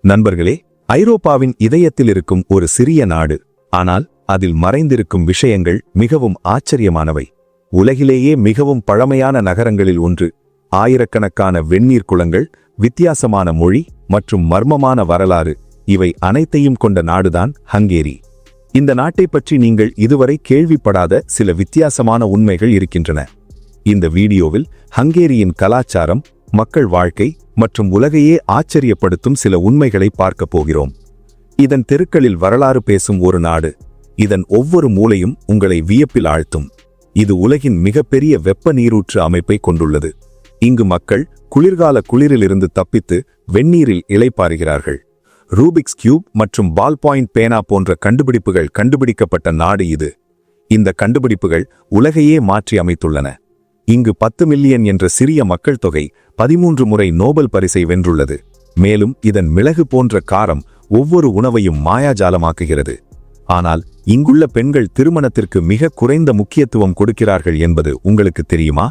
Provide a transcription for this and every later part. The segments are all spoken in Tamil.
நண்பர்களே, ஐரோப்பாவின் இதயத்தில் இருக்கும் ஒரு சிறிய நாடு. ஆனால் அதில் மறைந்திருக்கும் விஷயங்கள் மிகவும் ஆச்சரியமானவை. உலகிலேயே மிகவும் பழமையான நகரங்களில் ஒன்று. ஆயிரக்கணக்கான வெந்நீர் குளங்கள், வித்தியாசமான மொழி மற்றும் மர்மமான வரலாறு, இவை அனைத்தையும் கொண்ட நாடுதான் ஹங்கேரி. இந்த நாட்டை பற்றி நீங்கள் இதுவரை கேள்விப்படாத சில வித்தியாசமான உண்மைகள் இருக்கின்றன. இந்த வீடியோவில் ஹங்கேரியின் கலாச்சாரம், மக்கள் வாழ்க்கை மற்றும் உலகையே ஆச்சரியப்படுத்தும் சில உண்மைகளை பார்க்கப் போகிறோம். இதன் தெருக்களில் வரலாறு பேசும் ஒரு நாடு. இதன் ஒவ்வொரு மூலையும் உங்களை வியப்பில் ஆழ்த்தும். இது உலகின் மிகப்பெரிய வெப்ப நீரூற்று அமைப்பை கொண்டுள்ளது. இங்கு மக்கள் குளிர்கால குளிரிலிருந்து தப்பித்து வெந்நீரில் இளைப்பாறுகிறார்கள். ரூபிக்ஸ் கியூப் மற்றும் பால் பாயிண்ட் பேனா போன்ற கண்டுபிடிப்புகள் கண்டுபிடிக்கப்பட்ட நாடு இது. இந்த கண்டுபிடிப்புகள் உலகையே மாற்றி அமைத்துள்ளன. இங்கு 10 மில்லியன் என்ற சிறிய மக்கள் தொகை 13 முறை நோபல் பரிசை வென்றுள்ளது. மேலும் இதன் மிளகு போன்ற காரம் ஒவ்வொரு உணவையும் மாயாஜாலமாக்குகிறது. ஆனால் இங்குள்ள பெண்கள் திருமணத்திற்கு மிக குறைந்த முக்கியத்துவம் கொடுக்கிறார்கள் என்பது உங்களுக்கு தெரியுமா?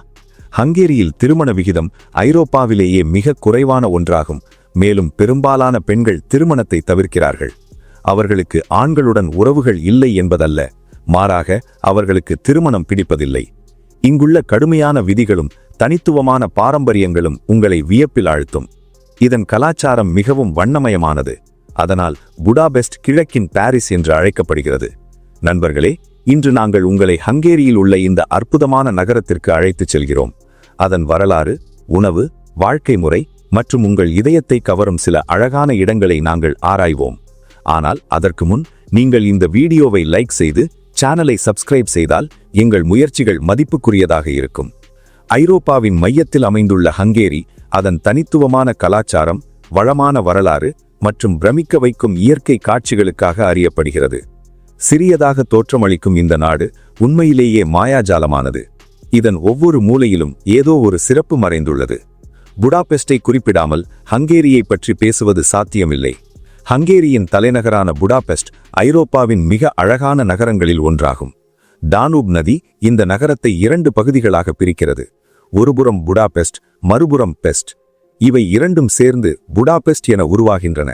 ஹங்கேரியில் திருமண விகிதம் ஐரோப்பாவிலேயே மிக குறைவான ஒன்றாகும். மேலும் பெரும்பாலான பெண்கள் திருமணத்தை தவிர்க்கிறார்கள். அவர்களுக்கு ஆண்களுடன் உறவுகள் இல்லை என்பதல்ல, மாறாக அவர்களுக்கு திருமணம் பிடிப்பதில்லை. இங்குள்ள கடுமையான விதிகளும் தனித்துவமான பாரம்பரியங்களும் உங்களை வியப்பில் ஆழ்த்தும். இதன் கலாச்சாரம் மிகவும் வண்ணமயமானது. அதனால் புடாபெஸ்ட் கிழக்கின் பாரிஸ் என்று அழைக்கப்படுகிறது. நண்பர்களே, இன்று நாங்கள் உங்களை ஹங்கேரியில் உள்ள இந்த அற்புதமான நகரத்திற்கு அழைத்துச் செல்கிறோம். அதன் வரலாறு, உணவு, வாழ்க்கை முறை மற்றும் உங்கள் இதயத்தை கவரும் சில அழகான இடங்களை நாங்கள் ஆராய்வோம். ஆனால் அதற்கு முன் நீங்கள் இந்த வீடியோவை லைக் செய்து சேனலை சப்ஸ்கிரைப் செய்தால் எங்கள் முயற்சிகள் மதிப்புக்குரியதாக இருக்கும். ஐரோப்பாவின் மையத்தில் அமைந்துள்ள ஹங்கேரி அதன் தனித்துவமான கலாச்சாரம், வளமான வரலாறு மற்றும் பிரமிக்க வைக்கும் இயற்கை காட்சிகளுக்காக அறியப்படுகிறது. சிறியதாக தோற்றமளிக்கும் இந்த நாடு உண்மையிலேயே மாயாஜாலமானது. இதன் ஒவ்வொரு மூலையிலும் ஏதோ ஒரு சிறப்பு மறைந்துள்ளது. புடாபெஸ்டை குறிப்பிடாமல் ஹங்கேரியை பற்றி பேசுவது சாத்தியமில்லை. ஹங்கேரியின் தலைநகரான புடாபெஸ்ட் ஐரோப்பாவின் மிக அழகான நகரங்களில் ஒன்றாகும். டானூப் நதி இந்த நகரத்தை 2 பகுதிகளாக பிரிக்கிறது. ஒருபுறம் புடாபெஸ்ட், மறுபுறம் பெஸ்ட். இவை இரண்டும் சேர்ந்து புடாபெஸ்ட் என உருவாகின்றன.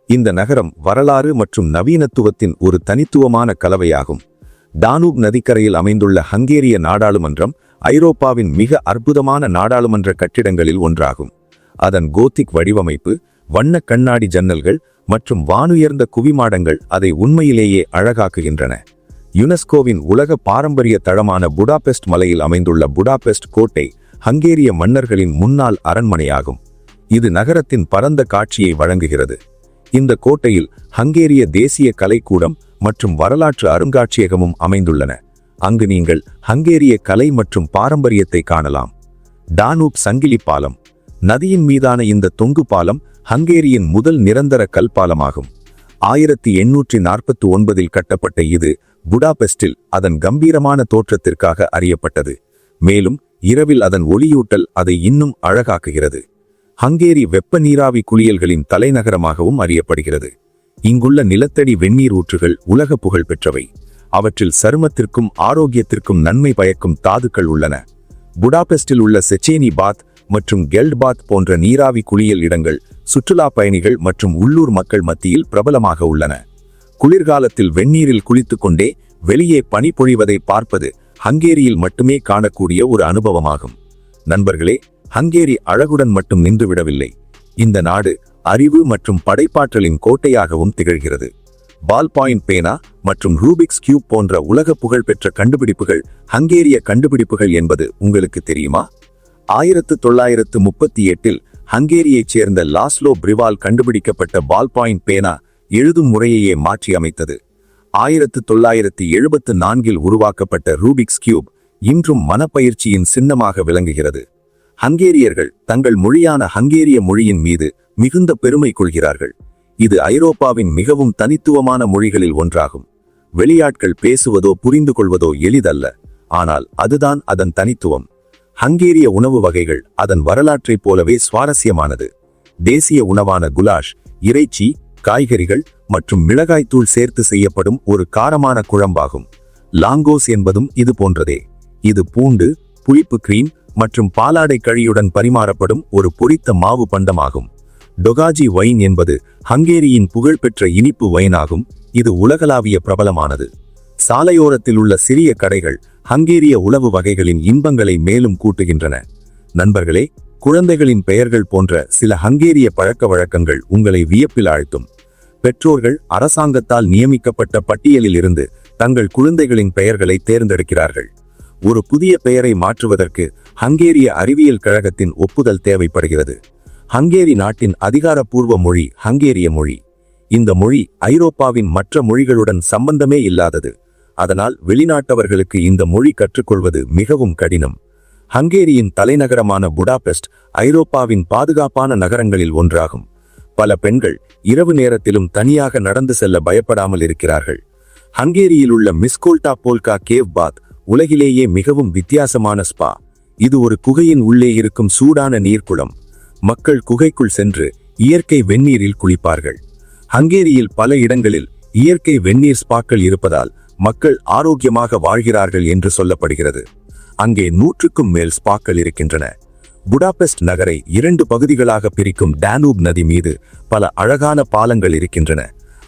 இந்த நகரம் வரலாறு மற்றும் நவீனத்துவத்தின் ஒரு தனித்துவமான கலவையாகும். டானூப் நதிக்கரையில் அமைந்துள்ள ஹங்கேரிய நாடாளுமன்றம் ஐரோப்பாவின் மிக அற்புதமான நாடாளுமன்ற கட்டிடங்களில் ஒன்றாகும். அதன் கோத்திக் வடிவமைப்பு, வண்ண கண்ணாடி ஜன்னல்கள் மற்றும் வானுயர்ந்த குவிமாடங்கள் அதை உண்மையிலேயே அழகாக்குகின்றன. யுனெஸ்கோவின் உலக பாரம்பரிய தளமான புடாபெஸ்ட் மலையில் அமைந்துள்ள புடாபெஸ்ட் கோட்டை ஹங்கேரிய மன்னர்களின் முன்னாள் அரண்மனையாகும். இது நகரத்தின் பரந்த காட்சியை வழங்குகிறது. இந்த கோட்டையில் ஹங்கேரிய தேசிய கலைக்கூடம் மற்றும் வரலாற்று அருங்காட்சியகமும் அமைந்துள்ளன. அங்கு நீங்கள் ஹங்கேரிய கலை மற்றும் பாரம்பரியத்தை காணலாம். டானூப் சங்கிலி பாலம். நதியின் மீதான இந்த தொங்கு பாலம் ஹங்கேரியின் முதல் நிரந்தர கல் பாலமாகும். 1849இல் கட்டப்பட்ட இது புடாபெஸ்டில் அதன் கம்பீரமான தோற்றத்திற்காக அறியப்பட்டது. மேலும் இரவில் அதன் ஒளியூட்டல் அதை இன்னும் அழகாக்குகிறது. ஹங்கேரி வெப்ப நீராவி குளியல்களின் தலைநகரமாகவும் அறியப்படுகிறது. இங்குள்ள நிலத்தடி வெந்நீர் ஊற்றுகள் உலக புகழ் பெற்றவை. அவற்றில் சருமத்திற்கும் ஆரோக்கியத்திற்கும் நன்மை பயக்கும் தாதுக்கள் உள்ளன. புடாபெஸ்டில் உள்ள செச்சேனி பாத் மற்றும் கெல்ட் பாத் போன்ற நீராவி குளியல் இடங்கள் சுற்றுலா பயணிகள் மற்றும் உள்ளூர் மக்கள் மத்தியில் பிரபலமாக உள்ளன. குளிர்காலத்தில் வெந்நீரில் குளித்துக்கொண்டே வெளியே பனி பொழிவதை பார்ப்பது ஹங்கேரியில் மட்டுமே காணக்கூடிய ஒரு அனுபவமாகும். நண்பர்களே, ஹங்கேரி அழகுடன் மட்டும் நின்றுவிடவில்லை. இந்த நாடு அறிவு மற்றும் படைப்பாற்றலின் கோட்டையாகவும் திகழ்கிறது. பால் பாயிண்ட் பேனா மற்றும் ரூபிக்ஸ் கியூப் போன்ற உலக புகழ்பெற்ற கண்டுபிடிப்புகள் ஹங்கேரிய கண்டுபிடிப்புகள் என்பது உங்களுக்கு தெரியுமா? 1938இல் ஹங்கேரியைச் சேர்ந்த லாஸ்லோ பிரிவால் கண்டுபிடிக்கப்பட்ட பால் பாயிண்ட் பேனா எழுதும் முறையையே மாற்றி அமைத்தது. 1974இல் உருவாக்கப்பட்ட ரூபிக்ஸ் கியூப் இன்றும் மனப்பயிற்சியின் சின்னமாக விளங்குகிறது. ஹங்கேரியர்கள் தங்கள் மொழியான ஹங்கேரிய மொழியின் மீது மிகுந்த பெருமை கொள்கிறார்கள். இது ஐரோப்பாவின் மிகவும் தனித்துவமான மொழிகளில் ஒன்றாகும். வெளியாட்கள் பேசுவதோ புரிந்து கொள்வதோ எளிதல்ல, ஆனால் அதுதான் அதன் தனித்துவம். ஹங்கேரிய உணவு வகைகள் அதன் வரலாற்றைப் போலவே சுவாரஸ்யமானது. தேசிய உணவான குலாஷ் இறைச்சி, காய்கறிகள் மற்றும் மிளகாய்த்தூள் சேர்த்து செய்யப்படும் ஒரு காரமான குழம்பாகும். லாங்கோஸ் என்பதும் இது போன்றதே. இது பூண்டு, புளிப்பு கிரீம் மற்றும் பாலாடை கழியுடன் பரிமாறப்படும் ஒரு பொரித்த மாவு பண்டமாகும். டொகாஜி வைன் என்பது ஹங்கேரியின் புகழ்பெற்ற இனிப்பு வைனாகும். இது உலகளாவிய பிரபலமானது. சாலையோரத்தில் உள்ள சிறிய கடைகள் ஹங்கேரிய உணவு வகைகளின் இன்பங்களை மேலும் கூட்டுகின்றன. நண்பர்களே, குழந்தைகளின் பெயர்கள் போன்ற சில ஹங்கேரிய பழக்க வழக்கங்கள் உங்களை வியப்பில் ஆழ்த்தும். பெற்றோர்கள் அரசாங்கத்தால் நியமிக்கப்பட்ட பட்டியலில் இருந்து தங்கள் குழந்தைகளின் பெயர்களை தேர்ந்தெடுக்கிறார்கள். ஒரு புதிய பெயரை மாற்றுவதற்கு ஹங்கேரிய அறிவியல் கழகத்தின் ஒப்புதல் தேவைப்படுகிறது. ஹங்கேரி நாட்டின் அதிகாரப்பூர்வ மொழி ஹங்கேரிய மொழி. இந்த மொழி ஐரோப்பாவின் மற்ற மொழிகளுடன் சம்பந்தமே இல்லாதது. அதனால் வெளிநாட்டவர்களுக்கு இந்த மொழி கற்றுக்கொள்வது மிகவும் கடினம். ஹங்கேரியின் தலைநகரமான புடாபெஸ்ட் ஐரோப்பாவின் பாதுகாப்பான நகரங்களில் ஒன்றாகும். பல பெண்கள் இரவு நேரத்திலும் தனியாக நடந்து செல்ல பயப்படாமல் இருக்கிறார்கள். ஹங்கேரியில் உள்ள மிஸ்கோல்டா போல்கா கேவ் பாத் உலகிலேயே மிகவும் வித்தியாசமான ஸ்பா. இது ஒரு குகையின் உள்ளே இருக்கும் சூடான நீர்க்குளம். மக்கள் குகைக்குள் சென்று இயற்கை வெந்நீரில் குளிப்பார்கள். ஹங்கேரியில் பல இடங்களில் இயற்கை வெந்நீர் ஸ்பாக்கள் இருப்பதால் மக்கள் ஆரோக்கியமாக வாழ்கிறார்கள் என்று சொல்லப்படுகிறது. அங்கே 100க்கும் மேல் ஸ்பாக்கள் இருக்கின்றன. புடாபெஸ்ட் நகரை 2 பகுதிகளாக பிரிக்கும் டானூப் நதி மீது பல அழகான பாலங்கள் இருக்கின்றன.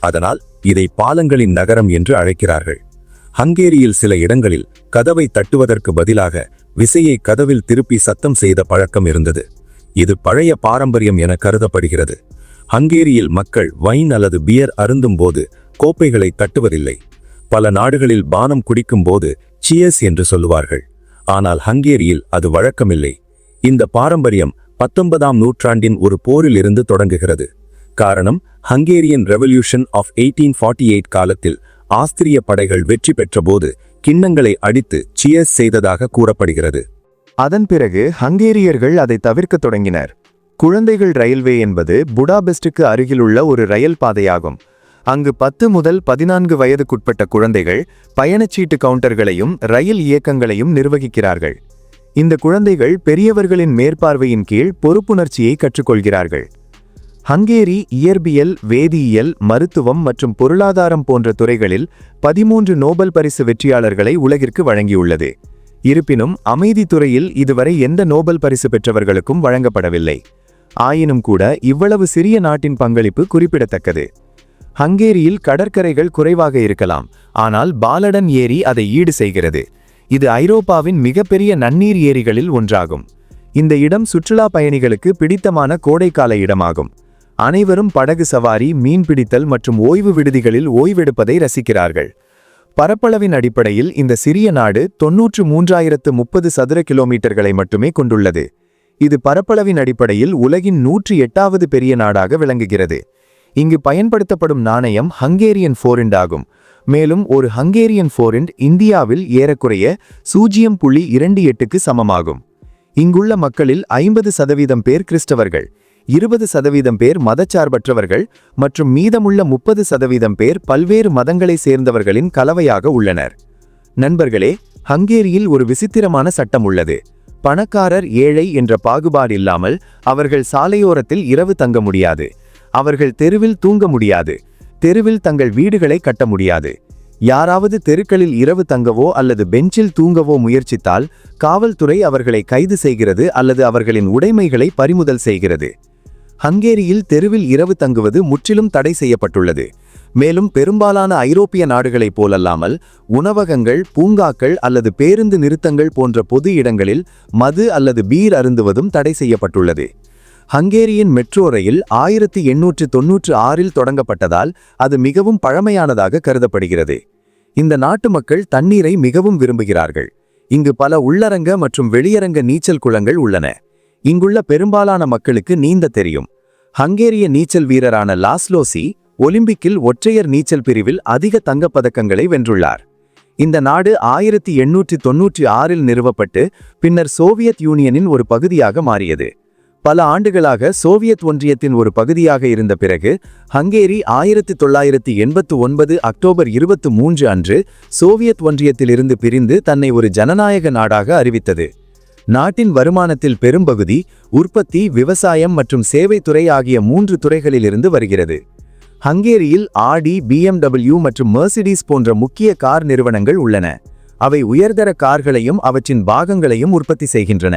அதனால் இதை பாலங்களின் நகரம் என்று அழைக்கிறார்கள். ஹங்கேரியில் சில இடங்களில் கதவை தட்டுவதற்கு பதிலாக விசையை கதவில் திருப்பி சத்தம் செய்த பழக்கம் இருந்தது. இது பழைய பாரம்பரியம் என கருதப்படுகிறது. ஹங்கேரியில் மக்கள் வைன் அல்லது பியர் அருந்தும் போது கோப்பைகளை தட்டுவதில்லை. பல நாடுகளில் பானம் குடிக்கும் போது சியர்ஸ் என்று சொல்லுவார்கள். ஆனால் ஹங்கேரியில் அது வழக்கமில்லை. இந்த பாரம்பரியம் 19ஆம் நூற்றாண்டின் ஒரு போரில் இருந்து தொடங்குகிறது. காரணம், ஹங்கேரியன் ரெவல்யூஷன் ஆஃப் 1848 காலத்தில் ஆஸ்திரிய படைகள் வெற்றி பெற்றபோது கிண்ணங்களை அடித்து சியர்ஸ் செய்ததாக கூறப்படுகிறது. அதன் பிறகு ஹங்கேரியர்கள் அதை தவிர்க்க தொடங்கினர். குழந்தைகள் ரயில்வே என்பது புடாபெஸ்டுக்கு அருகிலுள்ள ஒரு ரயில் பாதையாகும். அங்கு 10 முதல் 14 வயதுக்குட்பட்ட குழந்தைகள் பயணச்சீட்டு கவுண்டர்களையும் ரயில் இயக்கங்களையும் நிர்வகிக்கிறார்கள். இந்த குழந்தைகள் பெரியவர்களின் மேற்பார்வையின் கீழ் பொறுப்புணர்ச்சியை கற்றுக்கொள்கிறார்கள். ஹங்கேரி இயற்பியல், வேதியியல், மருத்துவம் மற்றும் பொருளாதாரம் போன்ற துறைகளில் 13 நோபல் பரிசு வெற்றியாளர்களை உலகிற்கு வழங்கியுள்ளது. இருப்பினும் அமைதி துறையில் இதுவரை எந்த நோபல் பரிசு பெற்றவர்களுக்கும் வழங்கப்படவில்லை. ஆயினும் கூட இவ்வளவு சிறிய நாட்டின் பங்களிப்பு குறிப்பிடத்தக்கது. ஹங்கேரியில் கடற்கரைகள் குறைவாக இருக்கலாம், ஆனால் பாலடன் ஏரி அதை ஈடு செய்கிறது. இது ஐரோப்பாவின் மிகப்பெரிய நன்னீர் ஏரிகளில் ஒன்றாகும். இந்த இடம் சுற்றுலா பயணிகளுக்கு பிடித்தமான கோடைக்கால இடமாகும். அனைவரும் படகு சவாரி, மீன்பிடித்தல் மற்றும் ஓய்வு விடுதிகளில் ஓய்வெடுப்பதை ரசிக்கிறார்கள். பரப்பளவின் அடிப்படையில் இந்த சிறிய நாடு 93,030 சதுர கிலோமீட்டர்களை மட்டுமே கொண்டுள்ளது. இது பரப்பளவின் அடிப்படையில் உலகின் 108வது பெரிய நாடாக விளங்குகிறது. இங்கு பயன்படுத்தப்படும் நாணயம் ஹங்கேரியன் ஃபோரிண்ட் ஆகும். மேலும் ஒரு ஹங்கேரியன் ஃபோரிண்ட் இந்தியாவில் ஏறக்குறைய 0.28க்கு சமமாகும். இங்குள்ள மக்களில் 50% பேர் கிறிஸ்தவர்கள், 20% பேர் மதச்சார்பற்றவர்கள் மற்றும் மீதமுள்ள 30% பேர் பல்வேறு மதங்களை சேர்ந்தவர்களின் கலவையாக உள்ளனர். நண்பர்களே, ஹங்கேரியில் ஒரு விசித்திரமான சட்டம் உள்ளது. பணக்காரர், ஏழை என்ற பாகுபாடு இல்லாமல் அவர்கள் சாலையோரத்தில் இரவு தங்க முடியாது. அவர்கள் தெருவில் தூங்க முடியாது. தெருவில் தங்கள் வீடுகளை கட்ட முடியாது. யாராவது தெருக்களில் இரவு தங்கவோ அல்லது பெஞ்சில் தூங்கவோ முயற்சித்தால் காவல்துறை அவர்களை கைது செய்கிறது அல்லது அவர்களின் உடைமைகளை பறிமுதல் செய்கிறது. ஹங்கேரியில் தெருவில் இரவு தங்குவது முற்றிலும் தடை செய்யப்பட்டுள்ளது. மேலும் பெரும்பாலான ஐரோப்பிய நாடுகளைப் போலல்லாமல் உணவகங்கள், பூங்காக்கள் அல்லது பேருந்து நிறுத்தங்கள் போன்ற பொது இடங்களில் மது அல்லது பீர் அருந்துவதும் தடை செய்யப்பட்டுள்ளது. ஹங்கேரியின் மெட்ரோ ரயில் 1896இல் தொடங்கப்பட்டதால் அது மிகவும் பழமையானதாக கருதப்படுகிறது. இந்த நாட்டு மக்கள் தண்ணீரை மிகவும் விரும்புகிறார்கள். இங்கு பல உள்ளரங்க மற்றும் வெளியரங்க நீச்சல் குளங்கள் உள்ளன. இங்குள்ள பெரும்பாலான மக்களுக்கு நீந்த தெரியும். ஹங்கேரிய நீச்சல் வீரரான லாஸ்லோ சி ஒலிம்பிக்கில் ஒற்றையர் நீச்சல் பிரிவில் அதிக தங்கப்பதக்கங்களை வென்றுள்ளார். இந்த நாடு 1896இல் நிறுவப்பட்டு பின்னர் சோவியத் யூனியனின் ஒரு பகுதியாக மாறியது. பல ஆண்டுகளாக சோவியத் ஒன்றியத்தின் ஒரு பகுதியாக இருந்த பிறகு ஹங்கேரி 1989 அக்டோபர் 23 அன்று சோவியத் ஒன்றியத்திலிருந்து பிரிந்து தன்னை ஒரு ஜனநாயக நாடாக அறிவித்தது. நாட்டின் வருமானத்தில் பெரும்பகுதி உற்பத்தி, விவசாயம் மற்றும் சேவைத்துறை ஆகிய 3 துறைகளிலிருந்து வருகிறது. ஹங்கேரியில் ஆடி, BMW மற்றும் மெர்சிடிஸ் போன்ற முக்கிய கார் நிறுவனங்கள் உள்ளன. அவை உயர்தர கார்களையும் அவற்றின் பாகங்களையும் உற்பத்தி செய்கின்றன.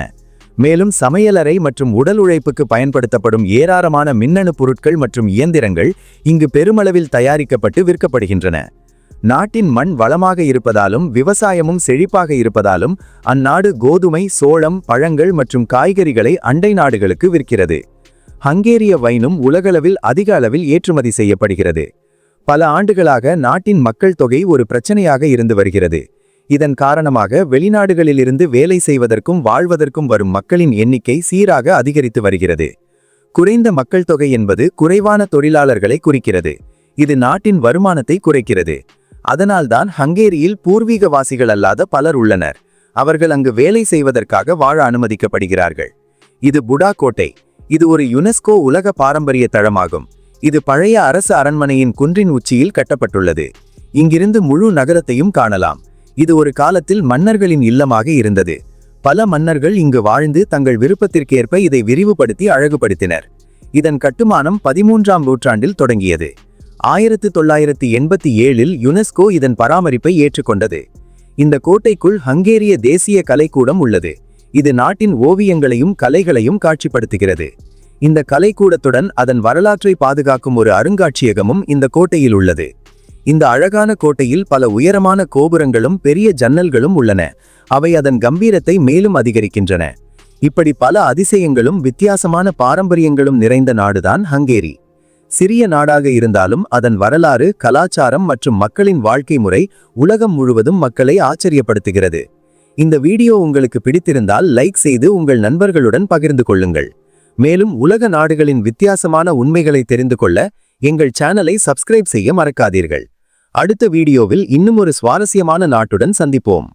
மேலும் சமையலறை மற்றும் உடல் உழைப்புக்கு பயன்படுத்தப்படும் ஏராளமான மின்னணு பொருட்கள் மற்றும் இயந்திரங்கள் இங்கு பெருமளவில் தயாரிக்கப்பட்டு விற்கப்படுகின்றன. நாட்டின் மண் வளமாக இருப்பதாலும் விவசாயமும் செழிப்பாக இருப்பதாலும் அந்நாடு கோதுமை, சோளம், பழங்கள் மற்றும் காய்கறிகளை அண்டை நாடுகளுக்கு விற்கிறது. ஹங்கேரிய வைனும் உலகளவில் அதிக அளவில் ஏற்றுமதி செய்யப்படுகிறது. பல ஆண்டுகளாக நாட்டின் மக்கள் தொகை ஒரு பிரச்சனையாக இருந்து வருகிறது. இதன் காரணமாக வெளிநாடுகளிலிருந்து வேலை செய்வதற்கும் வாழ்வதற்கும் வரும் மக்களின் எண்ணிக்கை சீராக அதிகரித்து வருகிறது. குறைந்த மக்கள் தொகை என்பது குறைவான தொழிலாளர்களை குறிக்கிறது. இது நாட்டின் வருமானத்தை குறைக்கிறது. அதனால்தான் ஹங்கேரியில் பூர்வீகவாசிகள் அல்லாத பலர் உள்ளனர். அவர்கள் அங்கு வேலை செய்வதற்காக வாழ அனுமதிக்கப்படுகிறார்கள். இது புடா கோட்டை. இது ஒரு யுனெஸ்கோ உலக பாரம்பரிய தளமாகும். இது பழைய அரசு அரண்மனையின் குன்றின் உச்சியில் கட்டப்பட்டுள்ளது. இங்கிருந்து முழு நகரத்தையும் காணலாம். இது ஒரு காலத்தில் மன்னர்களின் இல்லமாக இருந்தது. பல மன்னர்கள் இங்கு வாழ்ந்து தங்கள் விருப்பத்திற்கேற்ப இதை விரிவுபடுத்தி அழகுபடுத்தினர். இதன் கட்டுமானம் 13ஆம் நூற்றாண்டில் தொடங்கியது. 1987இல் யுனெஸ்கோ இதன் பராமரிப்பை ஏற்றுக்கொண்டது. இந்த கோட்டைக்குள் ஹங்கேரிய தேசிய கலைக்கூடம் உள்ளது. இது நாட்டின் ஓவியங்களையும் கலைகளையும் காட்சிப்படுத்துகிறது. இந்த கலைக்கூடத்துடன் அதன் வரலாற்றை பாதுகாக்கும் ஒரு அருங்காட்சியகமும் இந்த கோட்டையில் உள்ளது. இந்த அழகான கோட்டையில் பல உயரமான கோபுரங்களும் பெரிய ஜன்னல்களும் உள்ளன. அவை அதன் கம்பீரத்தை மேலும் அதிகரிக்கின்றன. இப்படி பல அதிசயங்களும் வித்தியாசமான பாரம்பரியங்களும் நிறைந்த நாடுதான் ஹங்கேரி. சிறிய நாடாக இருந்தாலும் அதன் வரலாறு, கலாச்சாரம் மற்றும் மக்களின் வாழ்க்கை முறை உலகம் முழுவதும் மக்களை ஆச்சரியப்படுத்துகிறது. இந்த வீடியோ உங்களுக்கு பிடித்திருந்தால் லைக் செய்து உங்கள் நண்பர்களுடன் பகிர்ந்து கொள்ளுங்கள். மேலும் உலக நாடுகளின் வித்தியாசமான உண்மைகளை தெரிந்து கொள்ள எங்கள் சேனலை சப்ஸ்கிரைப் செய்ய மறக்காதீர்கள். அடுத்த வீடியோவில் இன்னும் ஒரு சுவாரஸ்யமான நாட்டுடன் சந்திப்போம்.